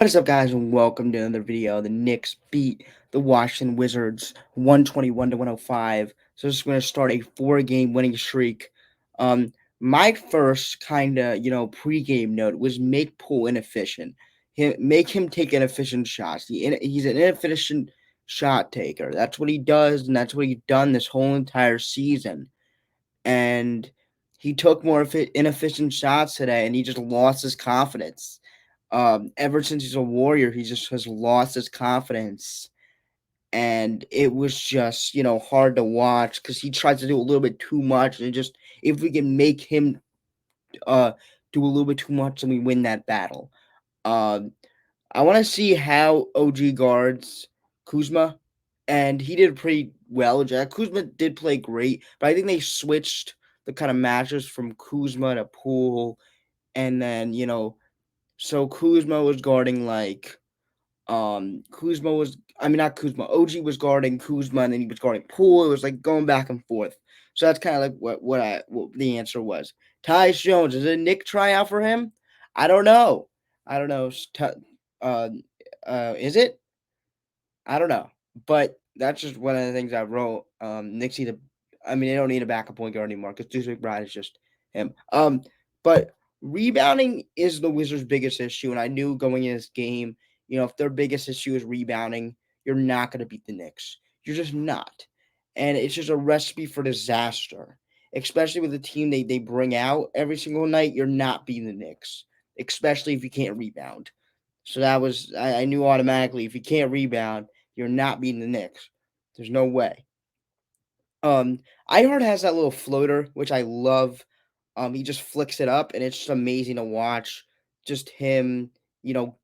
What is up, guys, and welcome to another video. The Knicks beat the Washington Wizards 121 to 105. So this is going to start a four-game winning streak. Um, my first kind of pregame note was make Poole inefficient. Make him take inefficient shots. He's an inefficient shot taker. That's what he does, and that's what he's done this whole entire season. And he took more inefficient shots today, and he just lost his confidence. Ever since he's a Warrior, he just has lost his confidence, and it was just hard to watch because he tries to do a little bit too much, and just if we can make him uh do a little bit too much, then we win that battle. Um, I want to see how OG guards Kuzma, and he did pretty well. Jack Kuzma did play great, but I think they switched the kind of matches from Kuzma to Poole, and then so Kuzma was guarding Kuzma was I mean not Kuzma, OG was guarding Kuzma, and then he was guarding Poole. It was like going back and forth. So that's kind of like what the answer was. Tyus Jones, is it a Nick tryout for him? I don't know. I don't know. Uh, is it? I don't know, but that's just one of the things I wrote. Knicks need a, I mean, they don't need a backup point guard anymore because Deuce McBride is just him. But rebounding is the Wizards' biggest issue, and I knew going in this game, if their biggest issue is rebounding, you're not going to beat the Knicks. You're just not, and it's just a recipe for disaster. Especially with the team they bring out every single night, you're not beating the Knicks, especially if you can't rebound. So that was I knew automatically if you can't rebound, you're not beating the Knicks. There's no way. Ihart has that little floater, which I love. He just flicks it up, and it's just amazing to watch. Just him,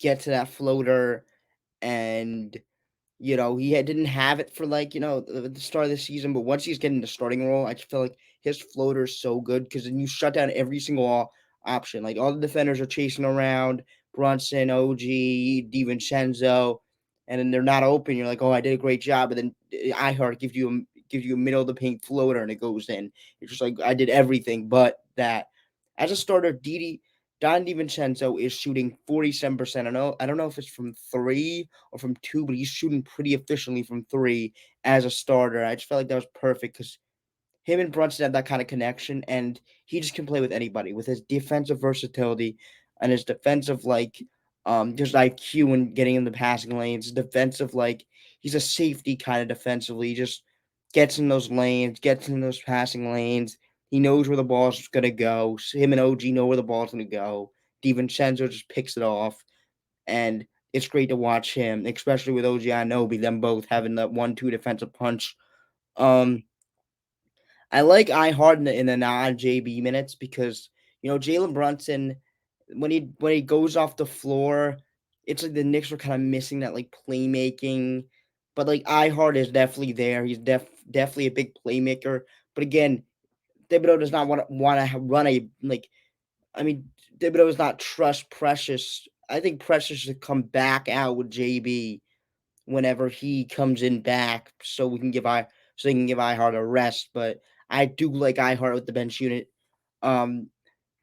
get to that floater, and didn't have it for the start of the season, but once he's getting the starting role, I just feel like his floater is so good because then you shut down every single option. Like all the defenders are chasing around Brunson, OG, DiVincenzo, and then they're not open. You're like, oh, I did a great job, but then iHeart gives you a middle of the paint floater and it goes in. It's just like I did everything but that. As a starter, Don DiVincenzo is shooting 47%. I don't know if it's from three or from two, but he's shooting pretty efficiently from three as a starter. I just felt like that was perfect because him and Brunson have that kind of connection, and he just can play with anybody with his defensive versatility and his defensive just IQ and getting in the passing lanes. Defensive he's a safety kind of defensively. He just gets in those lanes, gets in those passing lanes. He knows where the ball's gonna go. Him and OG know where the ball's gonna go. DiVincenzo just picks it off, and it's great to watch him, especially with OG Anunoby, them both having that 1-2 defensive punch. Um, I like iHeart in the non JB minutes because Jalen Brunson when he goes off the floor, it's like the Knicks were kind of missing that playmaking, but iHeart is definitely there. He's definitely a big playmaker. But again, Thibodeau does not want to run a I mean, Thibodeau does not trust Precious. I think Precious should come back out with JB whenever he comes in back, so they can give iHeart a rest. But I do like iHeart with the bench unit, um,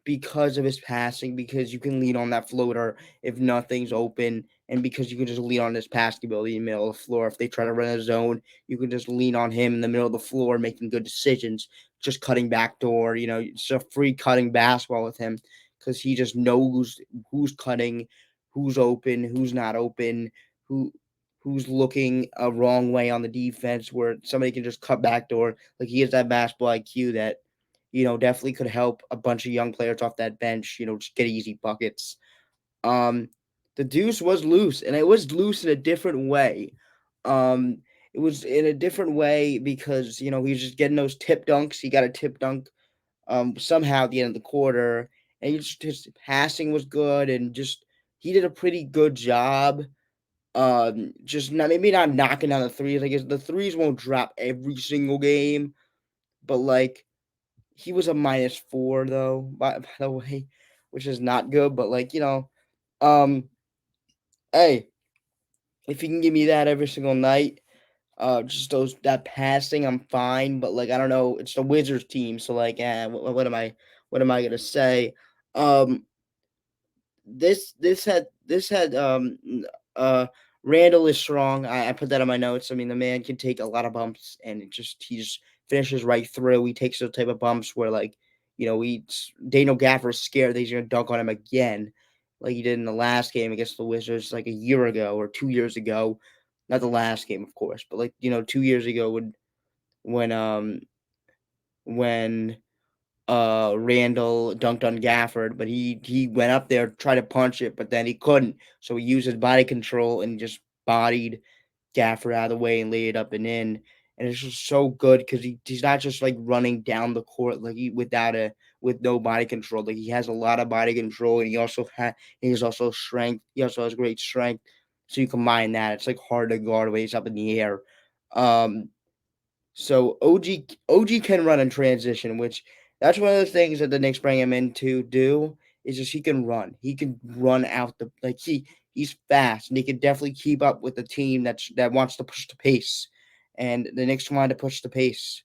because of his passing, because you can lean on that floater if nothing's open, and because you can just lean on his passing ability in the middle of the floor. If they try to run a zone, you can just lean on him in the middle of the floor, making good decisions, just cutting back door. It's a free cutting basketball with him because he just knows who's cutting, who's open, who's not open, who who's looking a wrong way on the defense where somebody can just cut back door. Like he has that basketball IQ that definitely could help a bunch of young players off that bench, just get easy buckets. Um, the deuce was loose, and it was loose in a different way. Um, it was in a different way because he was just getting those tip dunks. He got a tip dunk somehow at the end of the quarter, and his passing was good, and just he did a pretty good job. Just not maybe not knocking down the threes. I guess the threes won't drop every single game, but he was a -4 though, by the way, which is not good. But um, hey, if you can give me that every single night, just those that passing, I'm fine. But I don't know, it's the Wizards team, so what am I gonna say? Um, this had Randall is strong. I put that on my notes. I mean, the man can take a lot of bumps, and he just finishes right through. He takes those type of bumps where, like, Daniel Gaffer's scared that he's gonna dunk on him again, like he did in the last game against the Wizards like a year ago or 2 years ago. Not the last game, of course, but, like, 2 years ago when um when Randall dunked on Gafford, but he went up there, tried to punch it, but then he couldn't. So he used his body control and just bodied Gafford out of the way and laid it up and in. And it's just so good because he's not just like running down the court like with no body control. Like, he has a lot of body control, and he's also strength. He also has great strength. So you combine that, it's like hard to guard when he's up in the air. Um, so OG can run in transition, which that's one of the things that the Knicks bring him in to do, is just he can run. He can run out the like he's fast, and he can definitely keep up with the team that wants to push the pace. And the Knicks wanted to push the pace.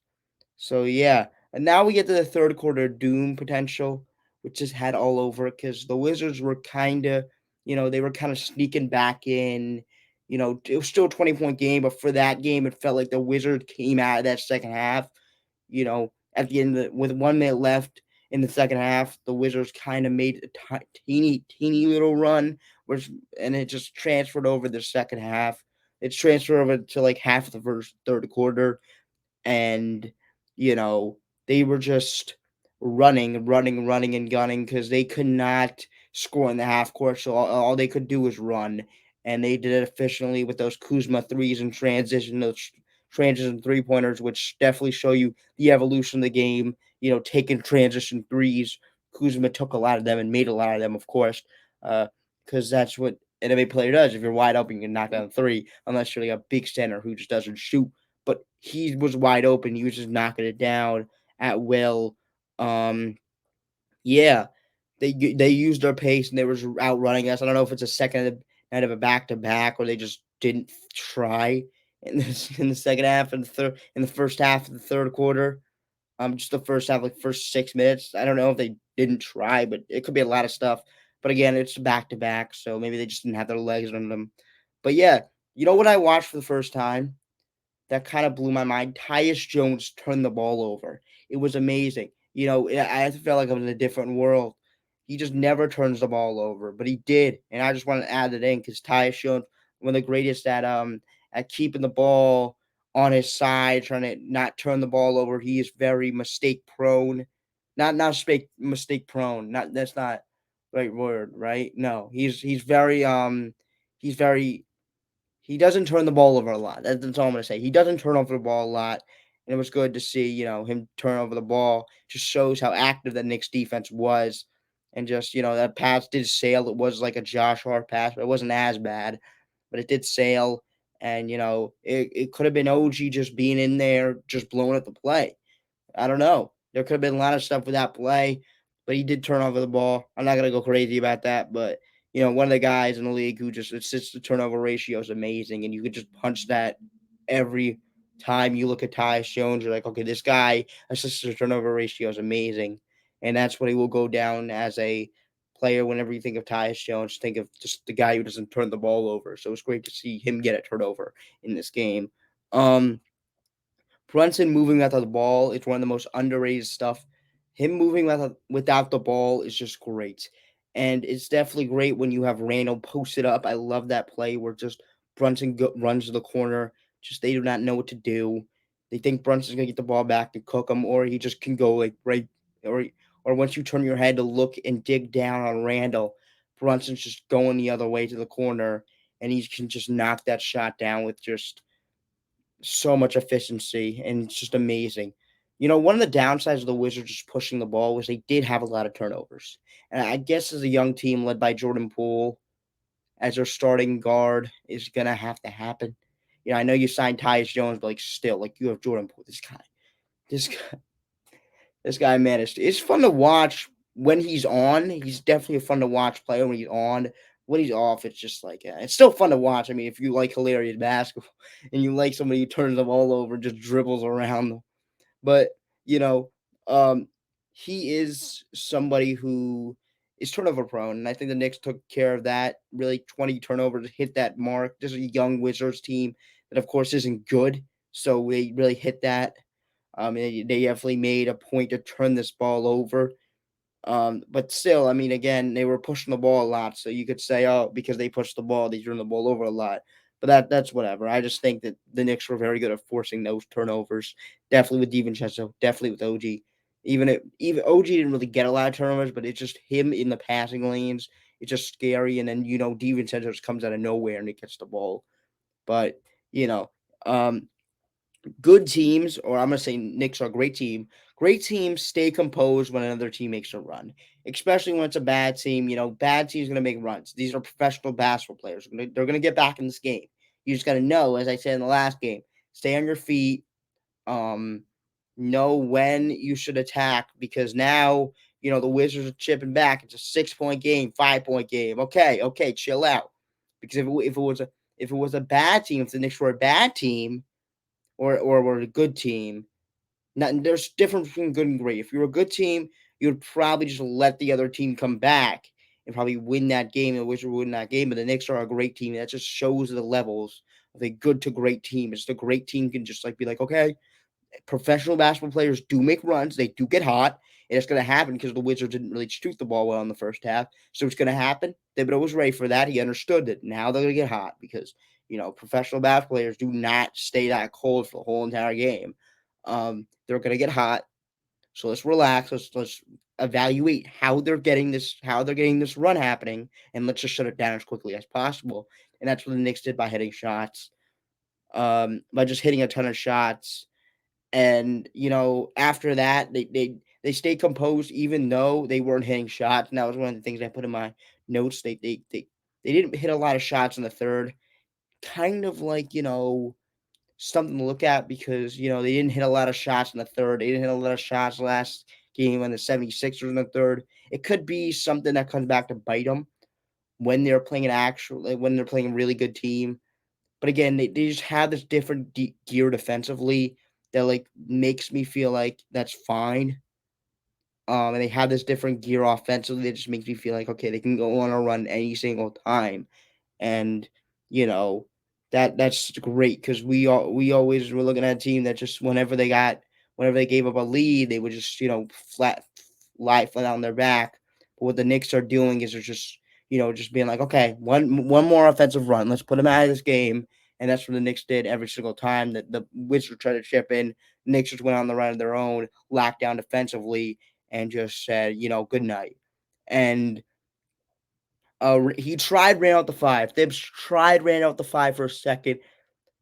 So yeah, and now we get to the third quarter doom potential, which is had all over because the Wizards were they were kind of sneaking back in. It was still a 20-point game, but for that game, it felt like the Wizards came out of that second half. At the end with 1 minute left in the second half, the Wizards kind of made a teeny little run, which and it just transferred over the second half. It's transferred over to like half of the first third quarter, and you know they were just running and gunning because they could not score in the half court, so all they could do was run, and they did it efficiently with those Kuzma threes and those transition three pointers, which definitely show you the evolution of the game. Taking transition threes, Kuzma took a lot of them and made a lot of them, of course, because that's what an NBA player does. If you're wide open, you can knock down a three, unless you're like a big center who just doesn't shoot, but he was wide open. He was just knocking it down at will. Um, yeah, they used their pace and they were outrunning us. I don't know if it's a second night of a back to back or they just didn't try in the second half and in the first half of the third quarter. Just the first half, like first 6 minutes. I don't know if they didn't try, but it could be a lot of stuff. But again, it's back to back, so maybe they just didn't have their legs under them. But yeah, what I watched for the first time that kind of blew my mind. Tyus Jones turned the ball over. It was amazing. I felt like I was in a different world. He just never turns the ball over, but he did, and I just want to add it in because Tyus Jones, one of the greatest at keeping the ball on his side, trying to not turn the ball over. He is very mistake prone. Not mistake prone. Not That's not the right word, right? No, he's very he doesn't turn the ball over a lot. That's all I'm gonna say. He doesn't turn over the ball a lot, and it was good to see him turn over the ball. Just shows how active the Knicks defense was, and just that pass did sail. It was like a Josh Hart pass, but it wasn't as bad, but it did sail, and it could have been OG just being in there, just blowing up the play. I don't know. There could have been a lot of stuff with that play, but he did turn over the ball. I'm not gonna go crazy about that, but one of the guys in the league who just assists the turnover ratio is amazing, and you could just punch that every time you look at Tyus Jones. You're like, okay, this guy assists to turnover ratio is amazing, and that's what he will go down as a player. Whenever you think of Tyus Jones, think of just the guy who doesn't turn the ball over. So it's great to see him get a turnover in this game. Um, Brunson moving without the ball is one of the most underrated stuff. Him moving without the ball is just great. And it's definitely great when you have Randall posted up. I love that play where just runs to the corner. Just they do not know what to do. They think Brunson's going to get the ball back to cook him, or he just can go like right, or or once you turn your head to look and dig down on Randall, Brunson's just going the other way to the corner, and he can just knock that shot down with just so much efficiency, and it's just amazing. One of the downsides of the Wizards just pushing the ball was they did have a lot of turnovers. And I guess as a young team led by Jordan Poole as their starting guard is gonna have to happen. I know you signed Tyus Jones, but like still, like you have Jordan Poole. This guy, this guy, man, it's fun to watch when he's on. He's definitely a fun to watch player when he's on. When he's off, it's just like it's still fun to watch. I mean, if you like hilarious basketball and you like somebody who turns the ball over and just dribbles around, but you know, um, he is somebody who is turnover prone, and I think the Knicks took care of that. Really, 20 turnovers hit that mark. This is a young Wizards team that, of course, isn't good, so they really hit that. They definitely made a point to turn this ball over. But still, I mean, again, they were pushing the ball a lot, so you could say, oh, because they pushed the ball, they turned the ball over a lot. But that's whatever. I just think that the Knicks were very good at forcing those turnovers. Definitely with DiVincenzo, definitely with OG. Even OG didn't really get a lot of turnovers, but it's just him in the passing lanes. It's just scary, and then DiVincenzo just comes out of nowhere and he gets the ball. But you know, um, good teams, or I'm gonna say Knicks are a great team. Great teams stay composed when another team makes a run, especially when it's a bad team. Bad teams gonna make runs. These are professional basketball players. They're gonna get back in this game. You just gotta know, as I said in the last game, stay on your feet. Um, know when you should attack because now the Wizards are chipping back. It's a 6 point game, 5 point game. Okay, chill out. Because if it was a bad team, if the Knicks were a bad team or were a good team. Not, there's difference between good and great. If you're a good team, you would probably just let the other team come back and probably win that game. The Wizards would win that game, but the Knicks are a great team. That just shows the levels of a good to great team. It's the great team can just be like, okay, professional basketball players do make runs. They do get hot. And it's going to happen because the Wizards didn't really shoot the ball well in the first half. So it's going to happen. Thibodeau was ready for that. He understood it. Now they're going to get hot because, professional basketball players do not stay that cold for the whole entire game. They're going to get hot. So let's relax. Let's evaluate how they're getting this run happening, and let's just shut it down as quickly as possible. And that's what the Knicks did by hitting shots, by just hitting a ton of shots. And after that, they stayed composed even though they weren't hitting shots. And that was one of the things I put in my notes. They didn't hit a lot of shots in the third. Kind of like something to look at because they didn't hit a lot of shots in the third. They didn't hit a lot of shots last game when the 76ers in the third. It could be something that comes back to bite them when they're playing a really good team. But again, they just have this different gear defensively that makes me feel like that's fine. And they have this different gear offensively that just makes me feel like okay, they can go on a run any single time, and you know that's great because we always were looking at a team that just whenever they gave up a lead, they would just flat lie flat on their back. But what the Knicks are doing is they're just being like, okay, one more offensive run, let's put them out of this game, and that's what the Knicks did every single time that the Wizards tried to chip in. Knicks just went on the run of their own, locked down defensively, and just said, good night. And he tried ran out the five. Thibs tried ran out the five for a second,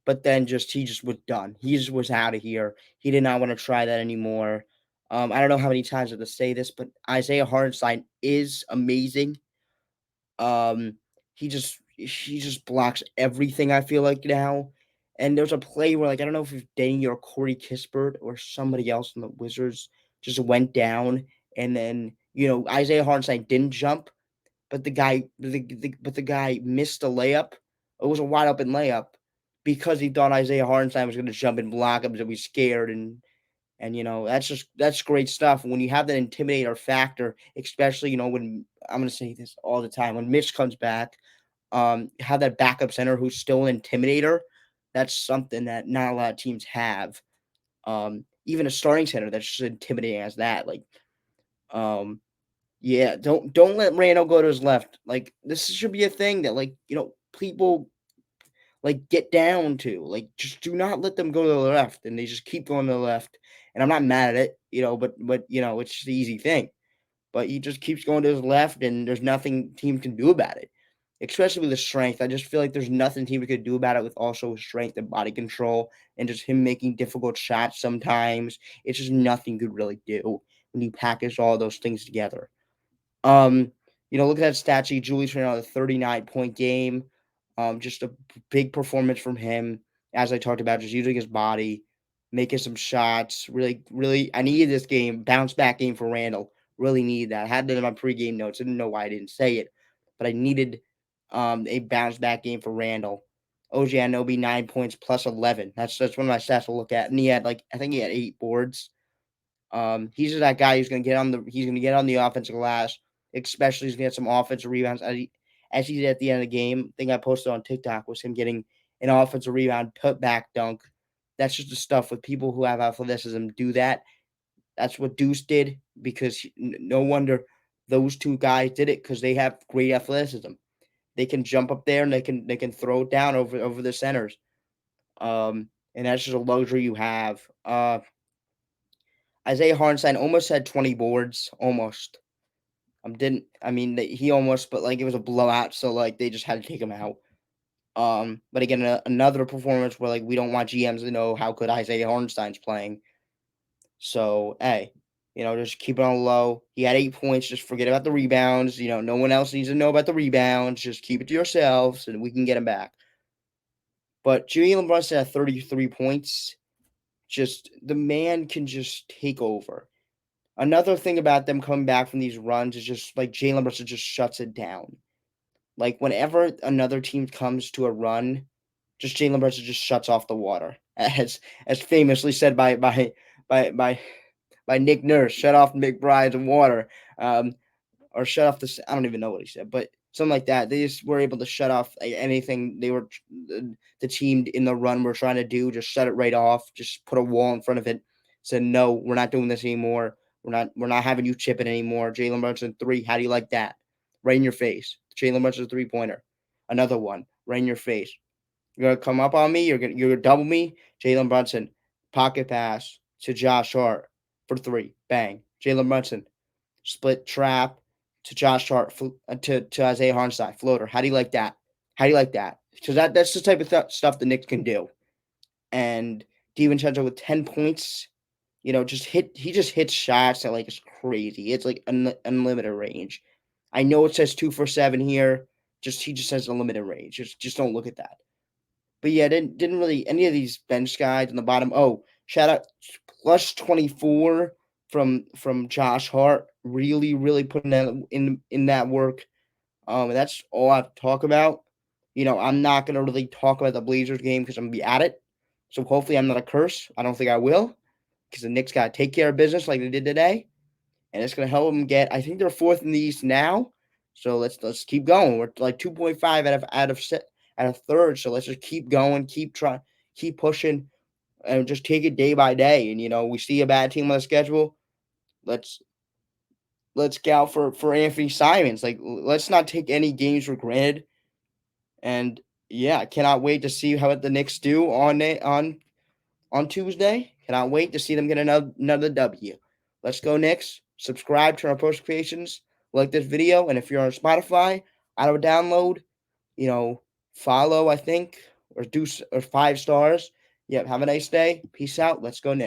but then he just was done. He just was out of here. He did not want to try that anymore. I don't know how many times I have to say this, but Isaiah Hartenstein is amazing. Um, he just blocks everything. I feel like now. And there's a play where I don't know if it's Danny or Corey Kispert or somebody else in the Wizards just went down, and then Isaiah Hartenstein didn't jump, but the guy missed a layup. It was a wide open layup because he thought Isaiah Hartenstein was going to jump and block him, so he's scared. And that's great stuff when you have that intimidator factor, especially when I'm going to say this all the time when Mitch comes back. Have that backup center who's still an intimidator. That's something that not a lot of teams have. Even a starting center that's just intimidating as that. Um, yeah, don't let Randall go to his left. This should be a thing that people get down to. Just do not let them go to the left, and they just keep going to the left. And I'm not mad at it, but it's just the easy thing. But he just keeps going to his left, and there's nothing team can do about it. Especially with his strength, I just feel like there's nothing team could do about it with also his strength and body control, and just him making difficult shots sometimes. It's just nothing you could really do when you package all those things together. Um, look at that stat sheet. Julius Randle, a 39-point game. Just a big performance from him, as I talked about, just using his body, making some shots. Really, really, I needed this game, bounce back game for Randall. Really needed that. I had that in my pregame notes. I didn't know why I didn't say it, but I needed a bounce back game for Randall. OG Anunoby 9 points plus 11. That's one of my stats to look at, and he had I think he had 8 boards. He's just that guy who's gonna get on the offensive glass especially he's gonna get some offensive rebounds as he did at the end of the game. Thing I posted on TikTok was him getting an offensive rebound, put back dunk. That's just the stuff with people who have athleticism do that. That's what Deuce did because no wonder those two guys did it because they have great athleticism. They can jump up there and they can throw it down over the centers. And that's just a luxury you have. Isaiah Hartenstein almost had 20 boards, almost. Didn't I mean he almost, but like it was a blowout, so like they just had to take him out. But again, another performance where like we don't want GMs to know how good Isaiah Hartenstein's playing. So hey, just keep it on low. He had 8 points. Just forget about the rebounds. No one else needs to know about the rebounds. Just keep it to yourselves, and we can get him back. But Jalen Brunson at 33 points. Just the man can just take over. Another thing about them coming back from these runs is just like Jalen Brunson just shuts it down. Like whenever another team comes to a run, just Jalen Brunson just shuts off the water, as famously said by Nick Nurse, shut off McBride's water. Or shut off the. I don't even know what he said, but something like that. They just were able to shut off anything the team in the run were trying to do. Just shut it right off. Just put a wall in front of it. Said no, we're not doing this anymore. We're not having you chip it anymore. Jalen Brunson 3. How do you like that? Right in your face. Jalen Brunson 3-pointer. Another one right in your face. You're gonna come up on me. You're gonna double me. Jalen Brunson pocket pass to Josh Hart for 3. Bang. Jalen Brunson split trap to Josh Hart to Isaiah Hartenstein floater. How do you like that? How do you like that? Because that's the type of stuff the Knicks can do. And DiVincenzo with 10 points, he just hits shots that like it's crazy. It's like unlimited range. I know it says 2 for 7 here. He just has unlimited range. Just don't look at that. But yeah, didn't really any of these bench guys in the bottom. Oh, shout out plus 24 from Josh Hart. Really, really putting that in that work. And that's all I have to talk about. I'm not gonna really talk about the Blazers game because I'm gonna be at it. So hopefully I'm not a curse. I don't think I will, because the Knicks gotta take care of business like they did today, and it's gonna help them get. I think they're 4th in the East now. So let's keep going. We're like 2.5 out of third. So let's just keep going, keep trying, keep pushing, and just take it day by day. And we see a bad team on the schedule. Let's scout for Anthony Simons. Like let's not take any games for granted. And yeah, I cannot wait to see how the Knicks do on Tuesday. Cannot wait to see them get another W. Let's go Knicks. Subscribe, turn on post notifications, like this video, and if you're on Spotify, auto download, follow, I think, or 5 stars. Yep, have a nice day. Peace out. Let's go Knicks.